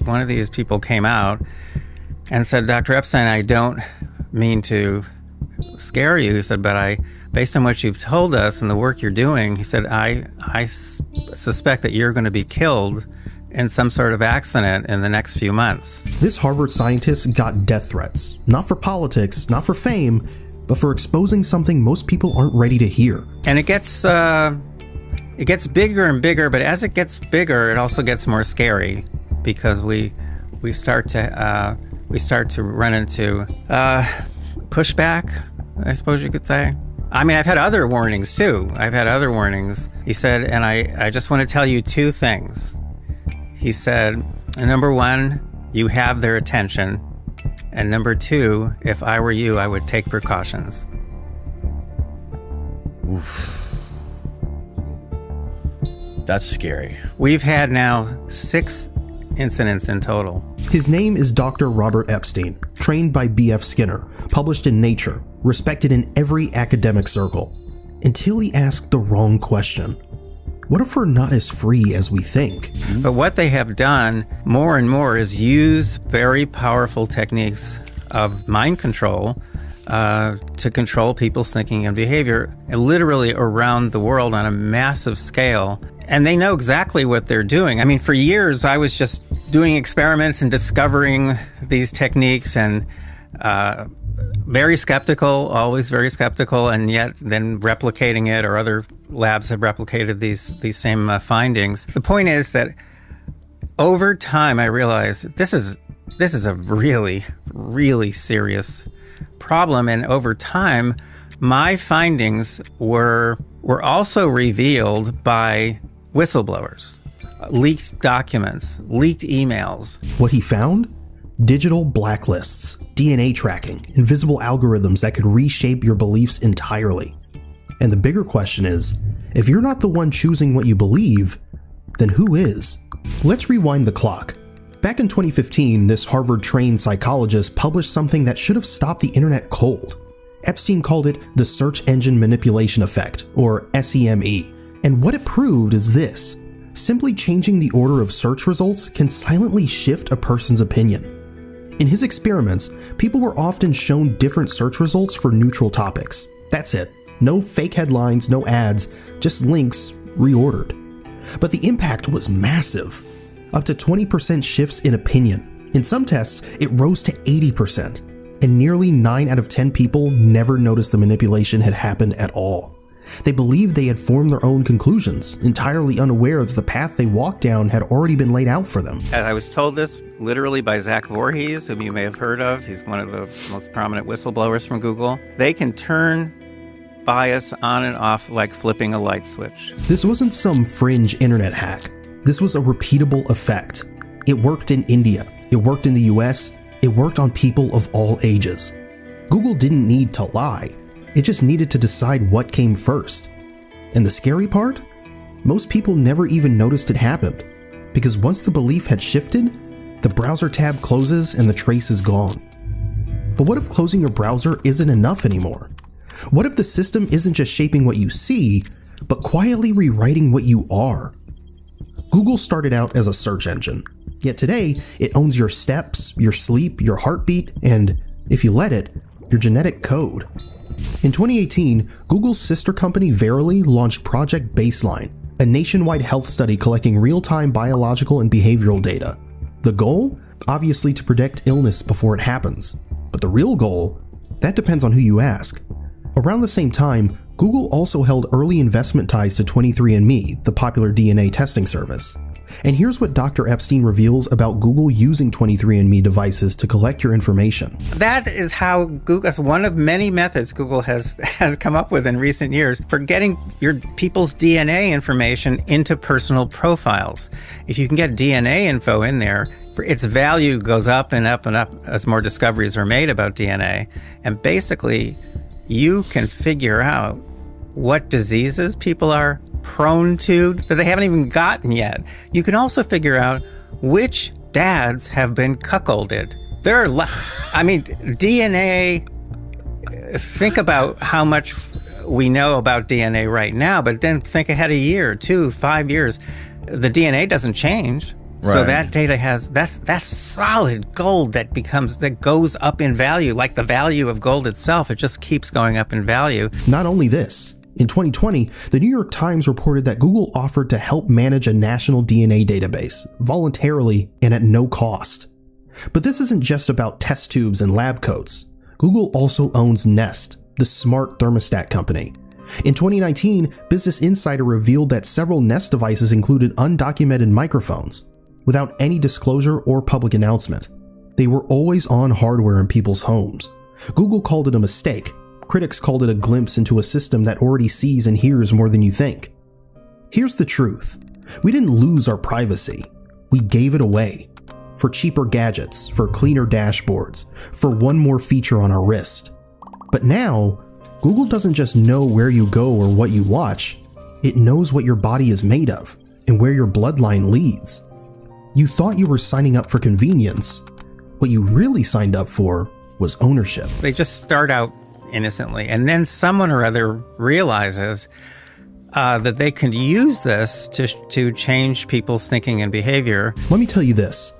one of these people came out and said, Dr. Epstein, I don't mean to scare you. He said, but based on what you've told us and the work you're doing, he said, I suspect that you're going to be killed in some sort of accident in the next few months. This Harvard scientist got death threats, not for politics, not for fame, but for exposing something most people aren't ready to hear. And it gets bigger and bigger, but as it gets bigger, it also gets more scary because we start to run into pushback, I suppose you could say. I mean, I've had other warnings too. He said, and I just want to tell you two things. He said, number one, you have their attention. And number two, if I were you, I would take precautions. Oof. That's scary. We've had now 6 incidents in total. His name is Dr. Robert Epstein, trained by B.F. Skinner, published in Nature, respected in every academic circle, until he asked the wrong question. What if we're not as free as we think? But what they have done more and more is use very powerful techniques of mind control to control people's thinking and behavior, literally around the world on a massive scale. And they know exactly what they're doing. I mean, for years, I was just doing experiments and discovering these techniques and very skeptical, always very skeptical, and yet then replicating it, or other labs have replicated these same findings. The point is that over time, I realized this is a really, really serious problem. And over time, my findings were also revealed by whistleblowers, leaked documents, leaked emails. What he found? Digital blacklists, DNA tracking, invisible algorithms that could reshape your beliefs entirely. And the bigger question is, if you're not the one choosing what you believe, then who is? Let's rewind the clock. Back in 2015, this Harvard-trained psychologist published something that should have stopped the internet cold. Epstein called it the Search Engine Manipulation Effect, or SEME. And what it proved is this: simply changing the order of search results can silently shift a person's opinion. In his experiments, people were often shown different search results for neutral topics. That's it. No fake headlines, no ads, just links reordered. But the impact was massive. Up to 20% shifts in opinion. In some tests, it rose to 80%. And nearly 9 out of 10 people never noticed the manipulation had happened at all. They believed they had formed their own conclusions, entirely unaware that the path they walked down had already been laid out for them. I was told this literally by Zach Voorhees, whom you may have heard of. He's one of the most prominent whistleblowers from Google. They can turn bias on and off like flipping a light switch. This wasn't some fringe internet hack. This was a repeatable effect. It worked in India. It worked in the US. It worked on people of all ages. Google didn't need to lie. It just needed to decide what came first. And the scary part? Most people never even noticed it happened, because once the belief had shifted, the browser tab closes and the trace is gone. But what if closing your browser isn't enough anymore? What if the system isn't just shaping what you see, but quietly rewriting what you are? Google started out as a search engine, yet today it owns your steps, your sleep, your heartbeat, and, if you let it, your genetic code. In 2018, Google's sister company Verily launched Project Baseline, a nationwide health study collecting real-time biological and behavioral data. The goal? Obviously to predict illness before it happens. But the real goal? That depends on who you ask. Around the same time, Google also held early investment ties to 23andMe, the popular DNA testing service. And here's what Dr. Epstein reveals about Google using 23andMe devices to collect your information. That is how Google, that's one of many methods Google has come up with in recent years for getting your people's DNA information into personal profiles. If you can get DNA info in there, its value goes up and up and up as more discoveries are made about DNA. And basically, you can figure out what diseases people are prone to that they haven't even gotten yet. You can also figure out which dads have been cuckolded. DNA, think about how much we know about DNA right now, but then think ahead a year, 2, 5 years. The DNA doesn't change. So Right. that data that's solid gold that goes up in value, like the value of gold itself. It just keeps going up in value. Not only this, in 2020, the New York Times reported that Google offered to help manage a national DNA database, voluntarily and at no cost. But this isn't just about test tubes and lab coats. Google also owns Nest, the smart thermostat company. In 2019, Business Insider revealed that several Nest devices included undocumented microphones, without any disclosure or public announcement. They were always on hardware in people's homes. Google called it a mistake. Critics called it a glimpse into a system that already sees and hears more than you think. Here's the truth. We didn't lose our privacy. We gave it away. For cheaper gadgets, for cleaner dashboards, for one more feature on our wrist. But now, Google doesn't just know where you go or what you watch. It knows what your body is made of and where your bloodline leads. You thought you were signing up for convenience. What you really signed up for was ownership. They just start out innocently, and then someone or other realizes that they can use this to change people's thinking and behavior. Let me tell you this.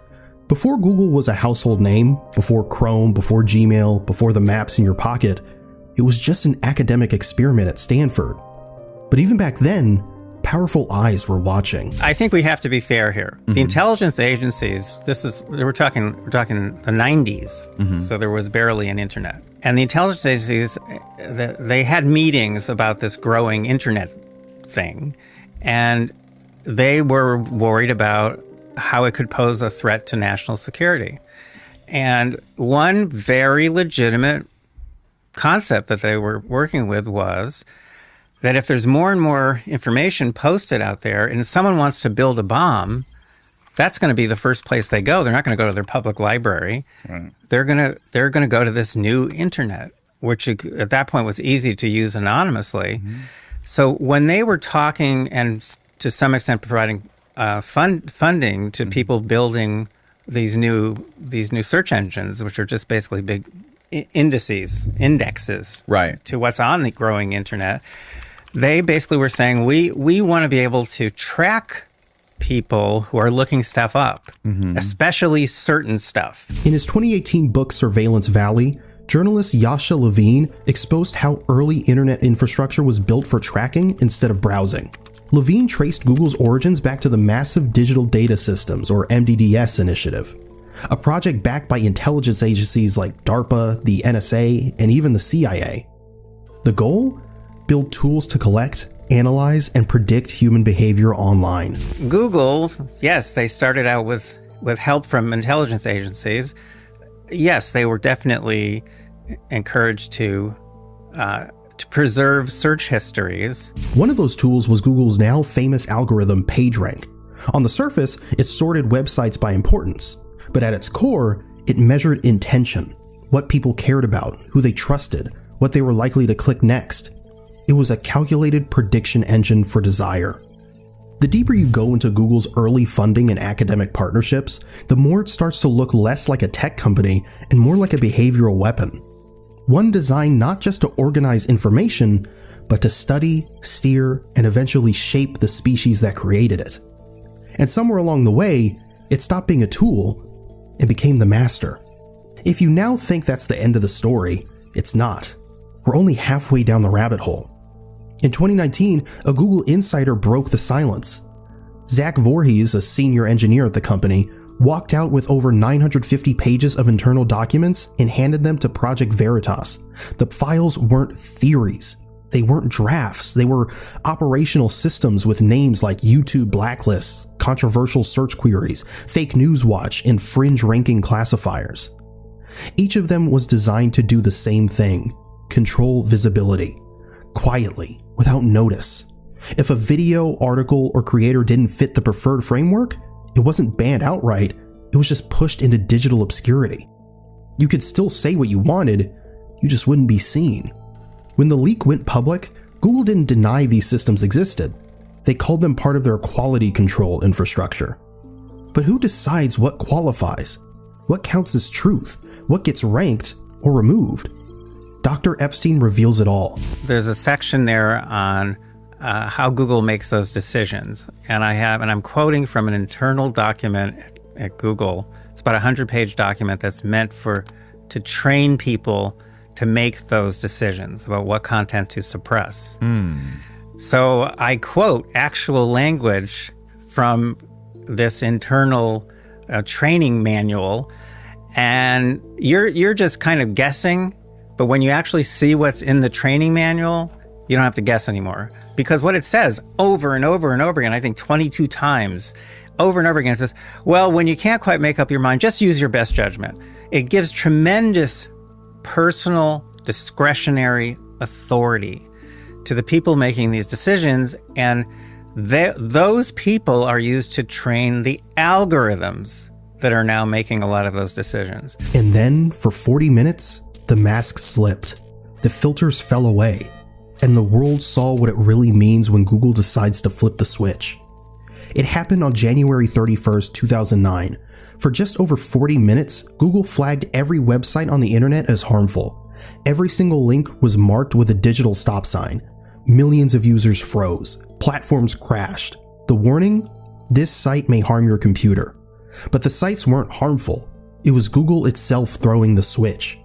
Before Google was a household name, before Chrome, before Gmail, before the maps in your pocket, it was just an academic experiment at Stanford. But even back then, powerful eyes were watching. I think we have to be fair here. The intelligence agencies, we're talking the 90s, so there was barely an internet. And the intelligence agencies, they had meetings about this growing internet thing, and they were worried about how it could pose a threat to national security. And one very legitimate concept that they were working with was that if there's more and more information posted out there and someone wants to build a bomb, that's going to be the first place they go. They're not going to go to their public library. Right. They're going to go to this new internet, which at that point was easy to use anonymously. So when they were talking and to some extent providing funding to people building these new search engines, which are just basically big indexes Right. to what's on the growing internet, they basically were saying, we want to be able to track people who are looking stuff up, especially certain stuff. In his 2018 book Surveillance Valley, journalist Yasha Levine exposed how early internet infrastructure was built for tracking instead of browsing. Levine traced Google's origins back to the Massive Digital Data Systems, or MDDS initiative, a project backed by intelligence agencies like DARPA, the NSA, and even the CIA. The goal? Build tools to collect, analyze, and predict human behavior online. Google, yes, they started out with help from intelligence agencies. Yes, they were definitely encouraged to preserve search histories. One of those tools was Google's now famous algorithm PageRank. On the surface, it sorted websites by importance, but at its core, it measured intention, what people cared about, who they trusted, what they were likely to click next. It was a calculated prediction engine for desire. The deeper you go into Google's early funding and academic partnerships, the more it starts to look less like a tech company and more like a behavioral weapon. One designed not just to organize information, but to study, steer, and eventually shape the species that created it. And somewhere along the way, it stopped being a tool and became the master. If you now think that's the end of the story, it's not. We're only halfway down the rabbit hole. In 2019, a Google insider broke the silence. Zach Voorhees, a senior engineer at the company, walked out with over 950 pages of internal documents and handed them to Project Veritas. The files weren't theories. They weren't drafts. They were operational systems with names like YouTube blacklists, controversial search queries, fake news watch, and fringe ranking classifiers. Each of them was designed to do the same thing: control visibility, quietly, without notice. If a video, article, or creator didn't fit the preferred framework, it wasn't banned outright, it was just pushed into digital obscurity. You could still say what you wanted, you just wouldn't be seen. When the leak went public, Google didn't deny these systems existed. They called them part of their quality control infrastructure. But who decides what qualifies? What counts as truth? What gets ranked or removed? Dr. Epstein reveals it all. There's a section there on how Google makes those decisions. And I'm quoting from an internal document at Google. It's about a 100-page document that's meant to train people to make those decisions about what content to suppress. So I quote actual language from this internal training manual, and you're just kind of guessing, but when you actually see what's in the training manual, you don't have to guess anymore. Because what it says over and over and over again, I think 22 times, over and over again, it says, well, when you can't quite make up your mind, just use your best judgment. It gives tremendous personal, discretionary authority to the people making these decisions, and those people are used to train the algorithms that are now making a lot of those decisions. And then, for 40 minutes, the mask slipped. The filters fell away, and the world saw what it really means when Google decides to flip the switch. It happened on January 31st, 2009. For just over 40 minutes, Google flagged every website on the internet as harmful. Every single link was marked with a digital stop sign. Millions of users froze. Platforms crashed. The warning? This site may harm your computer. But the sites weren't harmful. It was Google itself throwing the switch.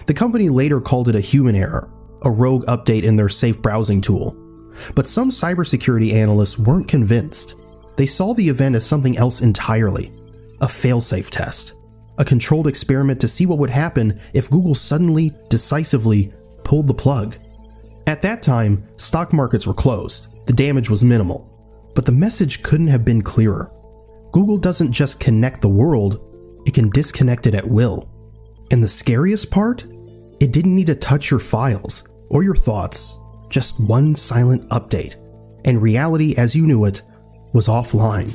The company later called it a human error, a rogue update in their safe browsing tool. But some cybersecurity analysts weren't convinced. They saw the event as something else entirely. A failsafe test. A controlled experiment to see what would happen if Google suddenly, decisively, pulled the plug. At that time, stock markets were closed. The damage was minimal. But the message couldn't have been clearer. Google doesn't just connect the world, it can disconnect it at will. And the scariest part? It didn't need to touch your files or your thoughts, just one silent update. And reality as you knew it was offline.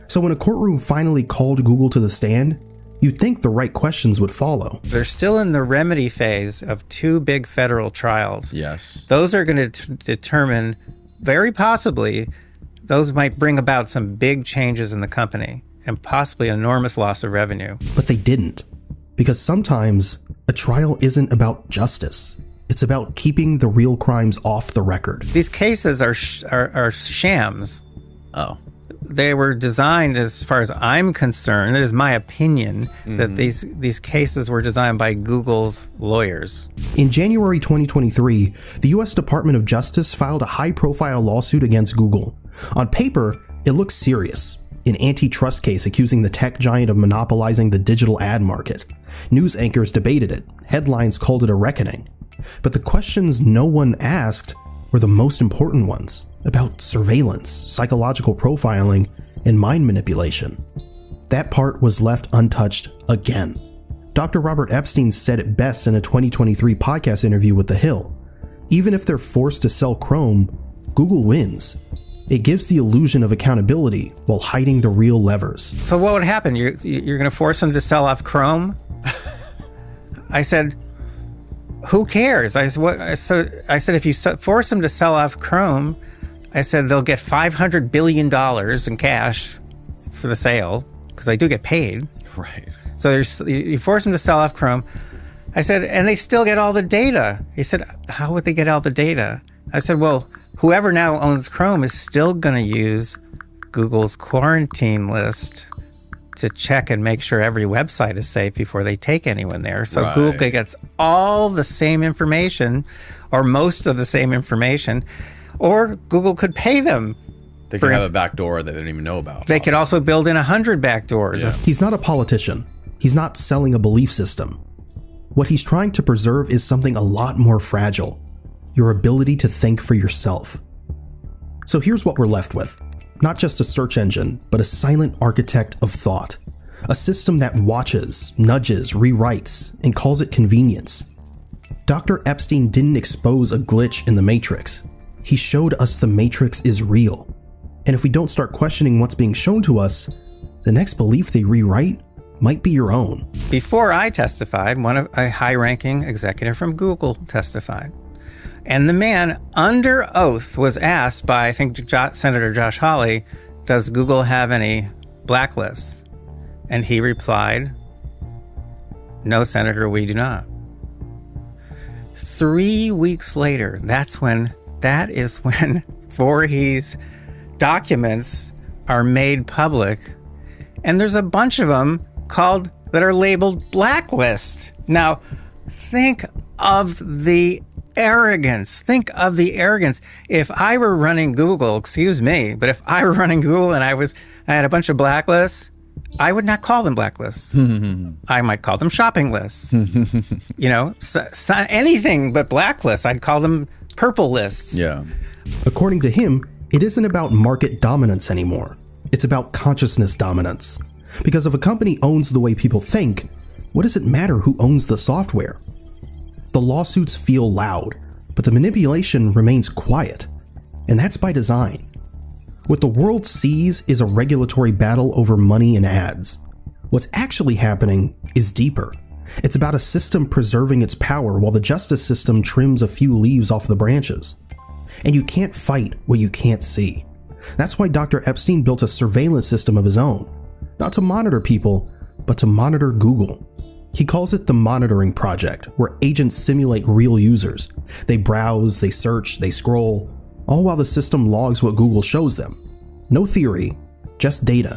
So when a courtroom finally called Google to the stand, you'd think the right questions would follow. They're still in the remedy phase of 2 big federal trials. Yes. Those are going to determine, very possibly, those might bring about some big changes in the company and possibly enormous loss of revenue. But they didn't. Because sometimes a trial isn't about justice. It's about keeping the real crimes off the record. These cases are shams. Oh. They were designed, as far as I'm concerned, it is my opinion, that these cases were designed by Google's lawyers. In January 2023, the US Department of Justice filed a high-profile lawsuit against Google. On paper, it looks serious. An antitrust case accusing the tech giant of monopolizing the digital ad market. News anchors debated it. Headlines called it a reckoning. But the questions no one asked were the most important ones, about surveillance, psychological profiling, and mind manipulation. That part was left untouched again. Dr. Robert Epstein said it best in a 2023 podcast interview with The Hill. Even if they're forced to sell Chrome, Google wins. It gives the illusion of accountability while hiding the real levers. So what would happen? You're going to force them to sell off Chrome? I said, who cares? I said, if you force them to sell off Chrome, I said they'll get $500 billion in cash for the sale, because they do get paid. Right. So you force them to sell off Chrome. I said, and they still get all the data. He said, how would they get all the data? I said, well, whoever now owns Chrome is still going to use Google's quarantine list to check and make sure every website is safe before they take anyone there. So Right. Google gets all the same information, or most of the same information, or Google could pay them. They could have a back door that they didn't even know about. They could also build in 100 back doors. Yeah. He's not a politician. He's not selling a belief system. What he's trying to preserve is something a lot more fragile: your ability to think for yourself. So here's what we're left with. Not just a search engine, but a silent architect of thought. A system that watches, nudges, rewrites, and calls it convenience. Dr. Epstein didn't expose a glitch in the Matrix. He showed us the Matrix is real. And if we don't start questioning what's being shown to us, the next belief they rewrite might be your own. Before I testified, a high-ranking executive from Google testified. And the man, under oath, was asked by, I think, Senator Josh Hawley, does Google have any blacklists? And he replied, no, Senator, we do not. 3 weeks later, that's when that is when Voorhees documents are made public, and there's a bunch of them that are labeled blacklist. Now, think of the arrogance. Think of the arrogance. If I were running Google, excuse me, but if I were running Google and I had a bunch of blacklists, I would not call them blacklists. I might call them shopping lists. Anything but blacklists. I'd call them purple lists. Yeah. According to him, it isn't about market dominance anymore. It's about consciousness dominance. Because if a company owns the way people think, what does it matter who owns the software? The lawsuits feel loud, but the manipulation remains quiet. And that's by design. What the world sees is a regulatory battle over money and ads. What's actually happening is deeper. It's about a system preserving its power while the justice system trims a few leaves off the branches. And you can't fight what you can't see. That's why Dr. Epstein built a surveillance system of his own. Not to monitor people, but to monitor Google. He calls it the Monitoring Project, where agents simulate real users. They browse, they search, they scroll, all while the system logs what Google shows them. No theory, just data.